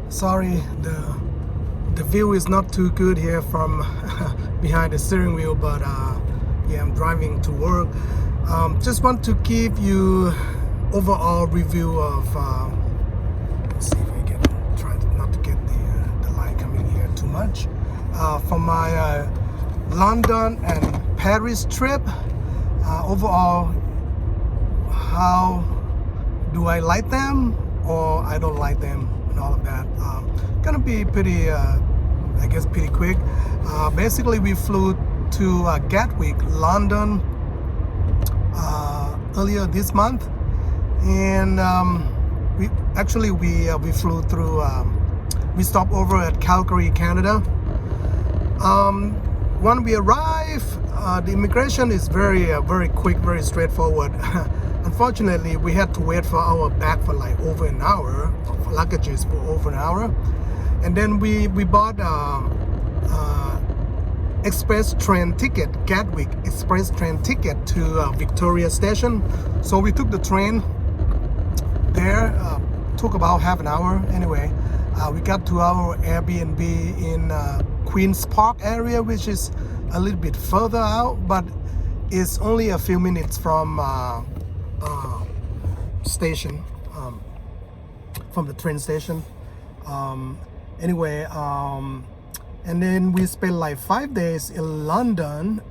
Sorry, the view is not too good here from behind the steering wheel, but yeah, I'm driving to work. Just want to give you overall review of let's see if I can try not to get the light coming here too much, from my London and Paris trip. Overall, how do I like them or I don't like them and all of that. Gonna be pretty I guess pretty quick. Basically we flew to Gatwick, London earlier this month, and we flew through we stopped over at Calgary, Canada. When we arrive, the immigration is very quick, very straightforward. Unfortunately, we had to wait for our bag for like over an hour, for luggages for over an hour, and then we bought express train ticket, Gatwick express train ticket to Victoria Station. So we took the train there. Took about half an hour. Anyway, we got to our Airbnb in Queen's Park area, which is a little bit further out, but it's only a few minutes from station, from the train station. Anyway, and then we spent like 5 days in London.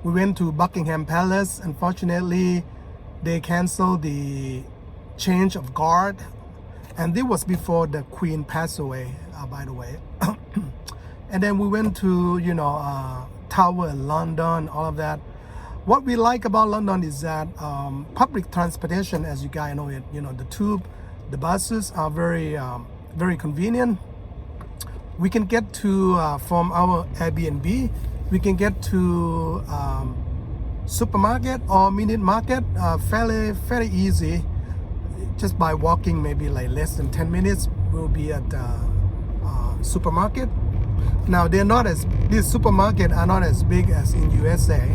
We went to Buckingham Palace. Unfortunately, they canceled the change of guard, and this was before the Queen passed away, by the way. And then we went to Tower in London, all of that. What we like about London is that public transportation, as you guys know it, the tube, the buses are very convenient. We can get to from our Airbnb, we can get to supermarket or mini market fairly easy, just by walking. Maybe like less than 10 minutes we'll be at the supermarket. Now these supermarkets are not as big as in USA,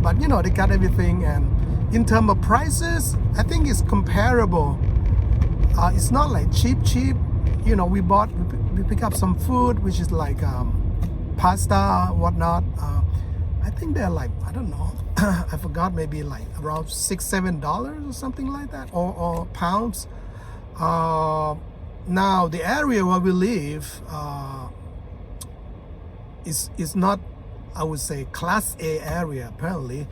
but they got everything, and in terms of prices, I think it's comparable. It's not like cheap. We pick up some food, which is like pasta, whatnot. I think they're like, I don't know, I forgot, maybe like around $6-7 or something like that, or pounds. Now the area where we live is not, I would say, Class A area. Apparently,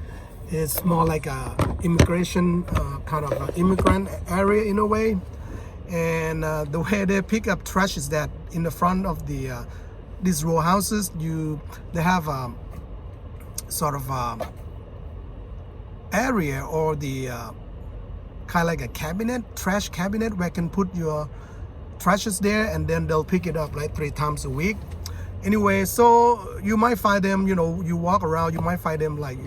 it's more like a immigration kind of immigrant area in a way. And the way they pick up trash is that in the front of these row houses, they have sort of area, or the kind of like a cabinet, trash cabinet, where you can put your trashes there, and then they'll pick it up like 3 times a week. Anyway, so you might find them, you walk around, you might find them like,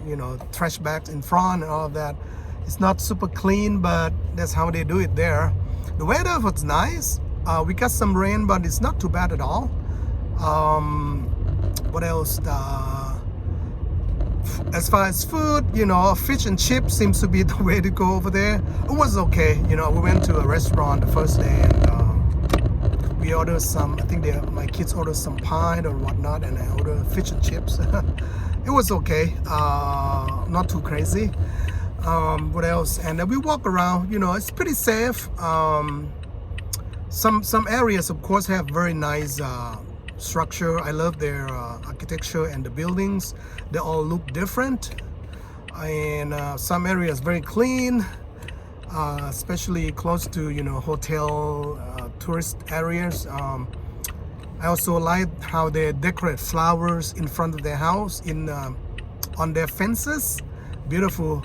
trash bags in front and all of that. It's not super clean, but that's how they do it there. The weather was nice. We got some rain, but it's not too bad at all. What else? As far as food, fish and chips seems to be the way to go over there. It was okay. We went to a restaurant the first day, and we ordered some, I think my kids ordered some pie or whatnot, and I ordered fish and chips. It was okay, not too crazy. What else? And then we walk around, it's pretty safe. Some areas, of course, have very nice structure. I love their architecture and the buildings. They all look different, and some areas very clean, especially close to hotel, tourist areas. I also like how they decorate flowers in front of their house, on their fences. Beautiful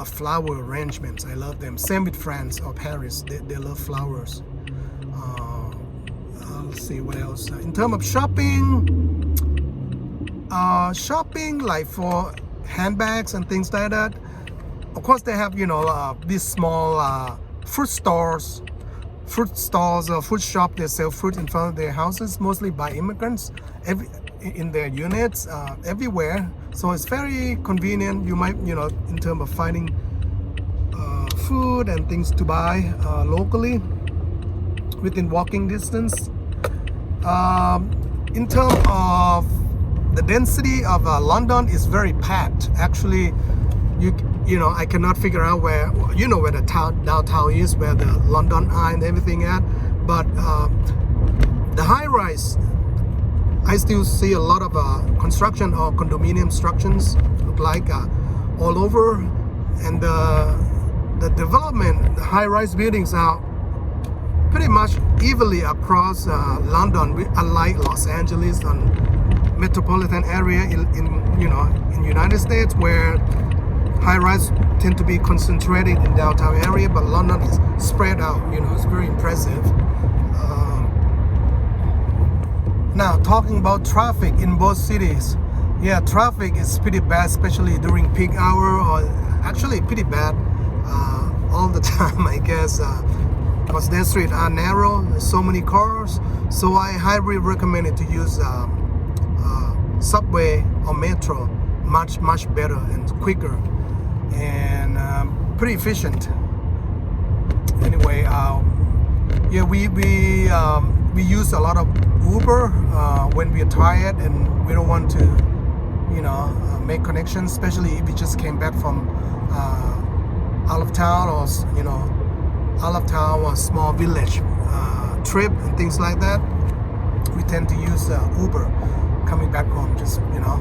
flower arrangements. I love them. Same with France or Paris. They love flowers. Let's see what else. In terms of shopping like for handbags and things like that, of course they have these small fruit stalls or fruit shop. They sell fruit in front of their houses, mostly by immigrants, in their units, everywhere. So it's very convenient. You might, in terms of finding food and things to buy locally. within walking distance. In terms of the density of London is very packed. Actually, you know, I cannot figure out where, you know, where the downtown is, where the London Eye and everything at. But the high rise, I still see a lot of construction or condominium structures look like all over, and the development, the high rise buildings are pretty much evenly across London, unlike Los Angeles and metropolitan area in you know, in United States, where high-rise tend to be concentrated in downtown area, but London is spread out. You know, it's very impressive. Now, talking about traffic in both cities, yeah, traffic is pretty bad, especially during peak hour, or actually pretty bad all the time, I guess, because their streets are narrow, there's so many cars. So I highly recommend it to use subway or metro, much better and quicker, and pretty efficient. Anyway, yeah, we use a lot of Uber when we're tired and we don't want to, you know, make connections, especially if we just came back from out of town, or you know, out of town or small village trip and things like that. We tend to use Uber coming back home, just, you know.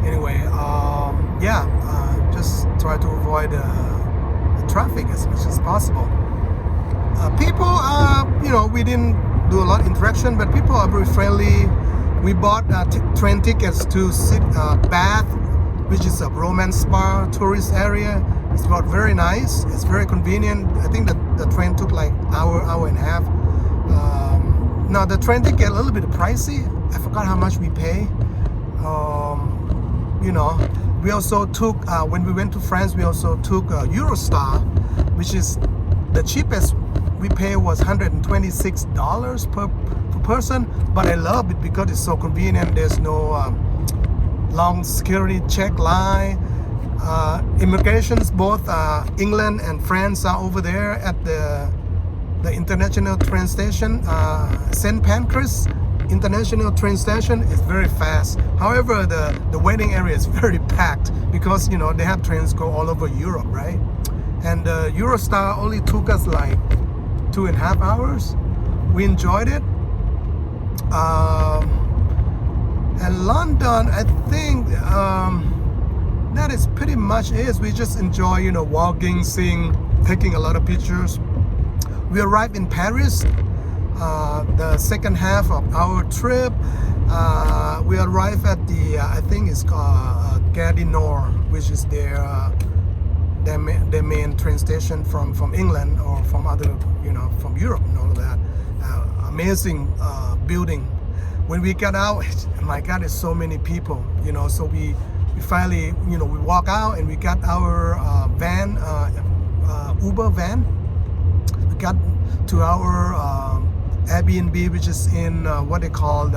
Anyway, yeah, just try to avoid the traffic as much as possible. People, you know, we didn't do a lot of interaction, but people are very friendly. We bought train tickets to Bath, which is a romance spa tourist area. It's got very nice. It's very convenient. I think that the train took like hour and a half. Now the train ticket a little bit pricey. I forgot how much we pay. You know, we also took when we went to France, we also took Eurostar, which is the cheapest we pay was $126 per person. But I love it because it's so convenient. There's no long security check line. Immigrations, both England and France are over there at the international train station. St. Pancras International train station is very fast. However, the waiting area is very packed because, you know, they have trains go all over Europe, right? And Eurostar only took us like 2.5 hours. We enjoyed it. And London, I think that is pretty much it. We just enjoy, you know, walking, seeing, taking a lot of pictures. We arrived in Paris, the second half of our trip. We arrived at the, I think it's called Gare du Nord, which is their main train station from England or from other, you know, from Europe and all of that. Amazing building. When we got out, my God, there's so many people, you know, so we finally, you know, we walk out and we got our van, Uber van. We got to our Airbnb, which is in what they call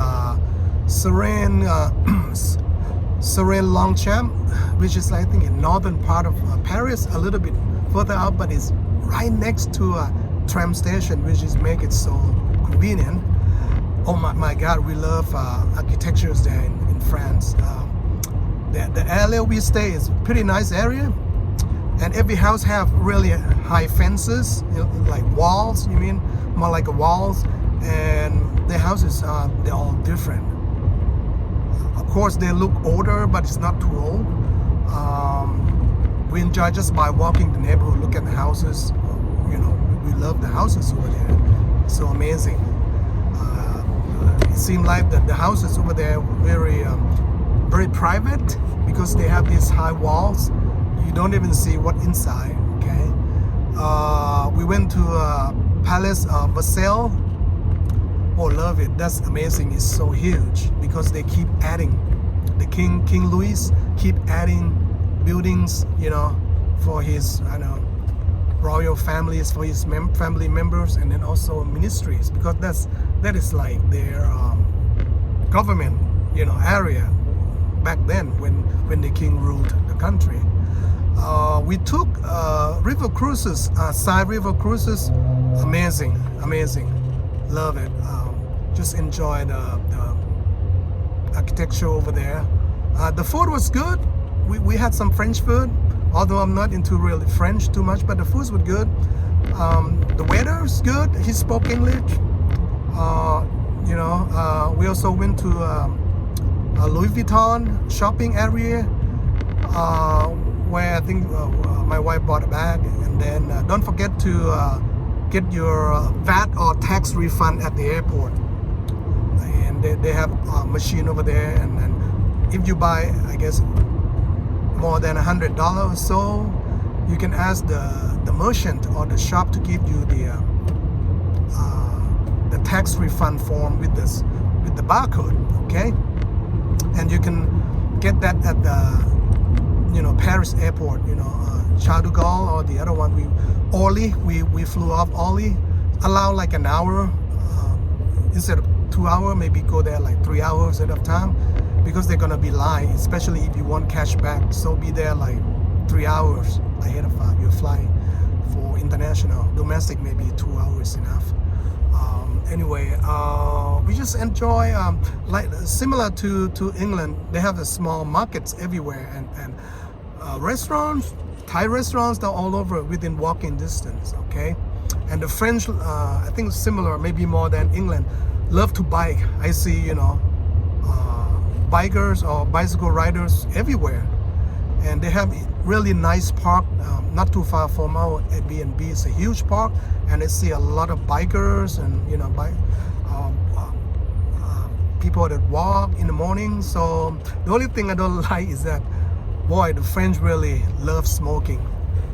Serene Longchamp, which is, I think, in northern part of Paris, a little bit further out, but it's right next to a tram station, which is make it so convenient. Oh my God, we love architectures there in France. The area we stay is pretty nice area, and every house have really high fences, you know, like walls. You mean more like walls, and the houses they're all different. Of course, they look older, but it's not too old. We enjoy just by walking the neighborhood, look at the houses. You know, we love the houses over there. It's so amazing. It seemed like the houses over there were very private because they have these high walls. You don't even see what inside. Okay. We went to Palace Basel. Oh, love it. That's amazing. It's so huge because they keep adding. The King Louis keep adding buildings, you know, for his, I know, royal families, for his family members, and then also ministries, because that is like their government, you know, area back then when the king ruled the country. We took river cruises, side river cruises. Amazing. Love it. Just enjoy the architecture over there. The food was good. We had some French food, although I'm not into really French too much, but the food was good. The weather's good. He spoke English. We also went to a Louis Vuitton shopping area where I think my wife bought a bag. And then don't forget to get your VAT or tax refund at the airport. And they have a machine over there. And then if you buy, I guess, more than $100 or so, you can ask the merchant or the shop to give you the tax refund form with the barcode, okay? And you can get that at the Paris airport, Charles de Gaulle, or the other one, we flew off Orly. Allow like an hour instead of 2 hours, maybe go there like 3 hours at a time, because they're gonna be line, especially if you want cash back. So be there like 3 hours ahead of your flight. For international, domestic maybe 2 hours enough. Anyway, we just enjoy like similar to England. They have the small markets everywhere, and restaurants, Thai restaurants, they're all over within walking distance. Okay, and the French, I think similar, maybe more than England, love to bike. I see bikers or bicycle riders everywhere, and they have really nice park not too far from our Airbnb. It's a huge park, and I see a lot of bikers and people that walk in the morning. So the only thing I don't like is that, boy, the French really love smoking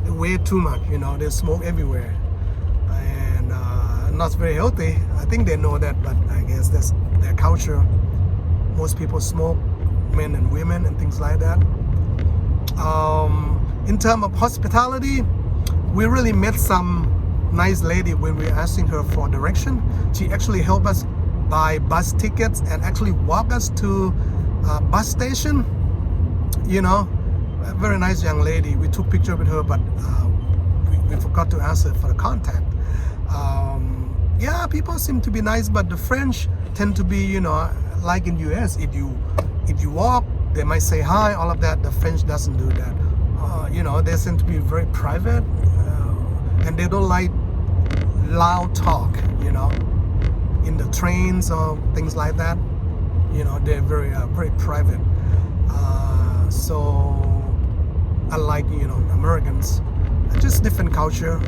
way too much. They smoke everywhere, and not very healthy. I think they know that, but I guess that's their culture. Most people smoke, men and women and things like that. In terms of hospitality, we really met some nice lady when we were asking her for direction. She actually helped us buy bus tickets and actually walk us to a bus station. A very nice young lady. We took picture with her, but we forgot to ask her for the contact. Yeah, people seem to be nice, but the French tend to be, like in US, if you walk, they might say hi, all of that. The French doesn't do that. They seem to be very private, and they don't like loud talk, in the trains or things like that. They're very private. So unlike Americans, just different culture.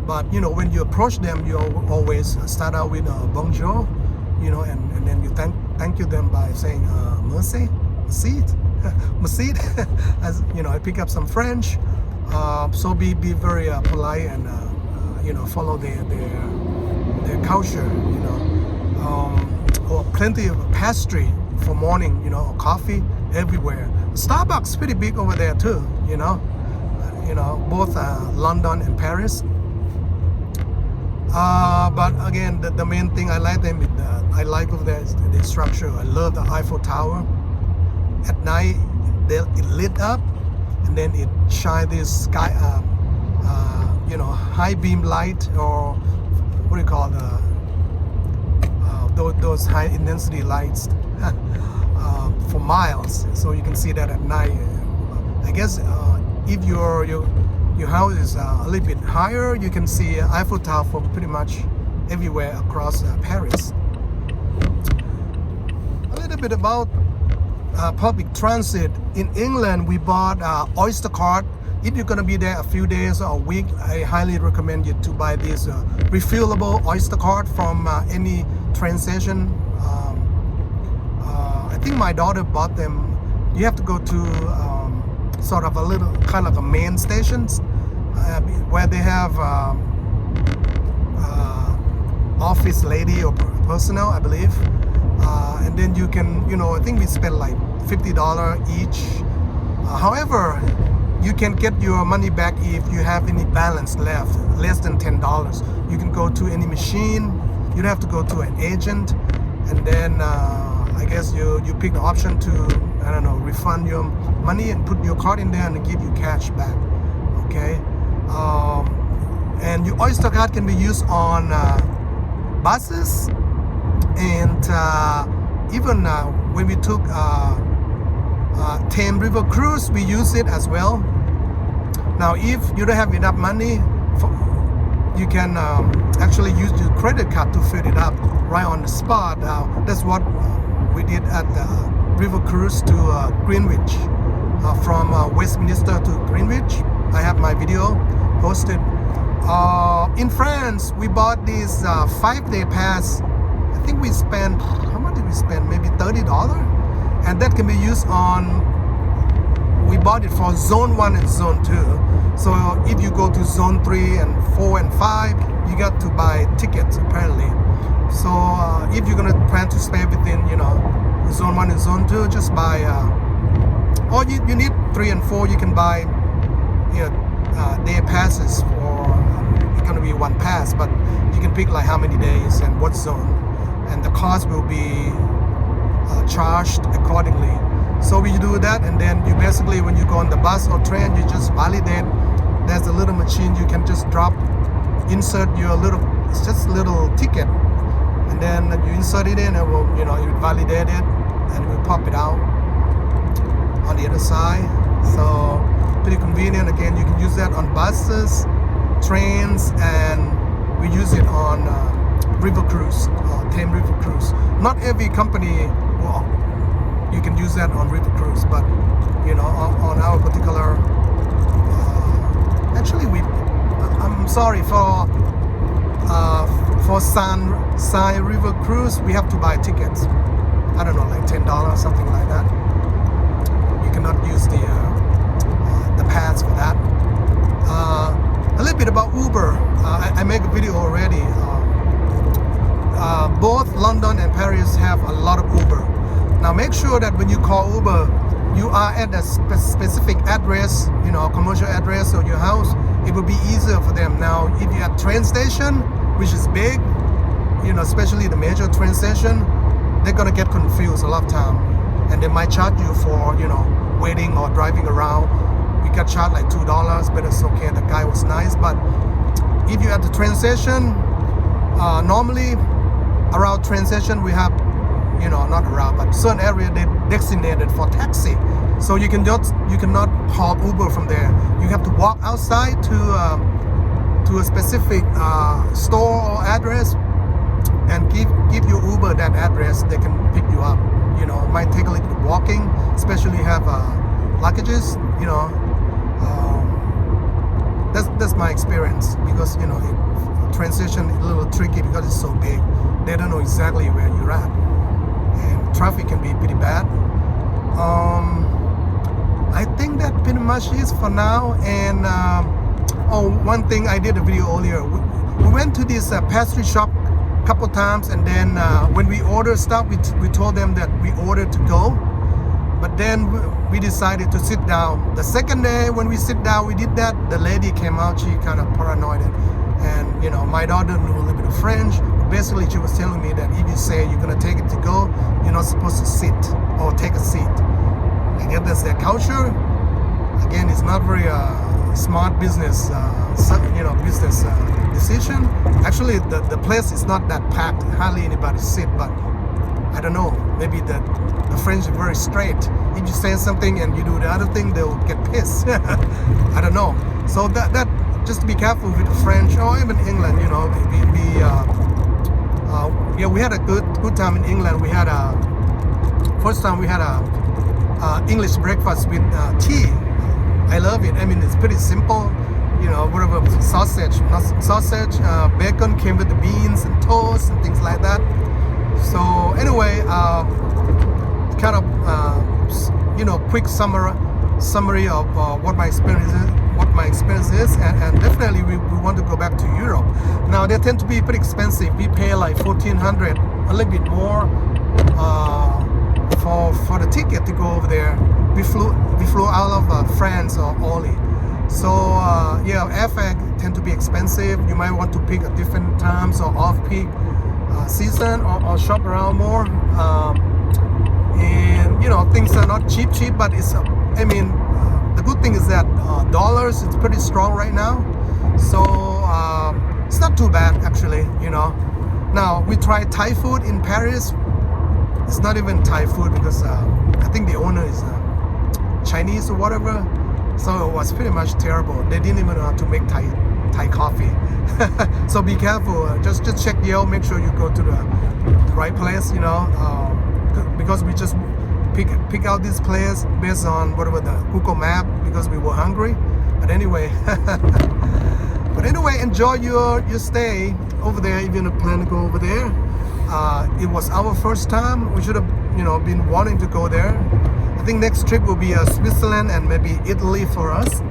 But when you approach them, you always start out with bonjour, and then you thank you them by saying merci, merci. As I pick up some French. So be very polite and follow their culture. Or plenty of pastry for morning, or coffee everywhere. Starbucks pretty big over there too. Both London and Paris. But again, the main thing I like them I like over there is the structure. I love the Eiffel Tower. At night, it lit up, and then it shine this sky, high beam light, or what do you call those high intensity lights for miles. So you can see that at night. I guess if your house is a little bit higher, you can see Eiffel Tower from pretty much everywhere across Paris. A little bit about public transit. In England, we bought Oyster card. If you're going to be there a few days or a week, I highly recommend you to buy this refillable Oyster card from any train station. I think my daughter bought them. You have to go to sort of a little kind of a main stations where they have office lady or personnel, I believe. And then you can, I think we spent like $50 each. However, you can get your money back if you have any balance left, less than $10. You can go to any machine. You don't have to go to an agent. And then I guess you pick the option to, refund your money and put your card in there and give you cash back. Okay. And your Oyster card can be used on buses, and even when we took Thames River cruise, we use it as well. Now, if you don't have enough money, you can actually use your credit card to fill it up right on the spot. That's what we did at the river cruise to Greenwich, from Westminster to Greenwich. I have my video posted. In France, we bought this 5-day pass. I think we spent, how much did we spend? Maybe $30, and that can be used on. We bought it for Zone 1 and Zone 2. So if you go to Zone 3 and 4 and 5, you got to buy tickets apparently. So if you're gonna plan to stay within, Zone 1 and Zone 2, just buy. Or you need 3 and 4. You can buy, day passes for. It's gonna be one pass, but you can pick like how many days and what zone, and the cost will be charged accordingly. So we do that, and then you basically, when you go on the bus or train, you just validate. There's a little machine you can just insert your little, it's just a little ticket, and then you insert it in, and will, you validate it, and it will pop it out on the other side. So pretty convenient. Again, you can use that on buses, trains, and we use it on river cruise, Thames River cruise. Not every company, well, you can use that on river cruise, but on our particular, actually I'm sorry, for San River cruise, we have to buy tickets. I don't know, like $10, something like that. You cannot use the pass for that. A little bit about Uber. I make a video already. Both London and Paris have a lot of Uber. Now make sure that when you call Uber, you are at a specific address, commercial address of your house. It will be easier for them. Now, if you're at train station, which is big, especially the major train station, they're gonna get confused a lot of time, and they might charge you for, waiting or driving around. We got charged like $2, but it's okay. The guy was nice. But if you're at the train station, normally around train station we have, not around, but certain area they designated for taxi. So you cannot call Uber from there. You have to walk outside to a specific store or address, and give your Uber that address. They can pick you up. It might take a little bit walking, especially have luggages. That's my experience, because transition is a little tricky because it's so big. They don't know exactly where you're at, and traffic can be pretty bad. I think that pretty much is for now. And one thing, I did a video earlier. We went to this pastry shop a couple times, and then when we ordered stuff, we told them that we ordered to go, but then we decided to sit down. The second day when we sit down, we did that. The lady came out. She kind of paranoid, and my daughter knew a little bit of French. Basically, she was telling me that if you say you're gonna take it to go, you're not supposed to sit or take a seat. I guess that's their culture. Again, it's not very smart business, business decision. Actually, the place is not that packed. Hardly anybody sit, but I don't know. Maybe the French are very straight. If you say something and you do the other thing, they'll get pissed. I don't know. So that just be careful with the French, or even England. We had a good time in England. We had first time we had a English breakfast with tea. I love it. I mean, it's pretty simple. Whatever, sausage, bacon came with the beans and toast and things like that. So anyway, kind of quick summary of what my experience is, and definitely we want to go back to Europe. Now they tend to be pretty expensive. We pay like $1,400, a little bit more for the ticket to go over there. We flew out of France or Italy. So airfare tend to be expensive. You might want to pick a different times or off-peak season, or shop around more. And things are not cheap, but it's the good thing is that dollars is pretty strong right now. So it's not too bad actually. Now we tried Thai food in Paris. It's not even Thai food because I think the owner is Chinese or whatever. So it was pretty much terrible. They didn't even know how to make Thai coffee. So be careful. Just check Yelp. Make sure you go to the right place. Because we just pick out this place based on whatever the Google map because we were hungry. But anyway, enjoy your stay over there if you plan to go over there. It was our first time. We should have been wanting to go there. I think next trip will be Switzerland and maybe Italy for us,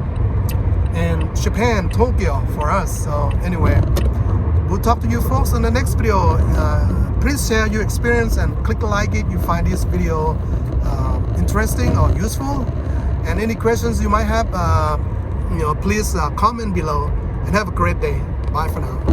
and Japan, Tokyo for us. So anyway, we'll talk to you folks in the next video. Please share your experience and click like it if you find this video interesting or useful. And any questions you might have, please comment below. And have a great day. Bye for now.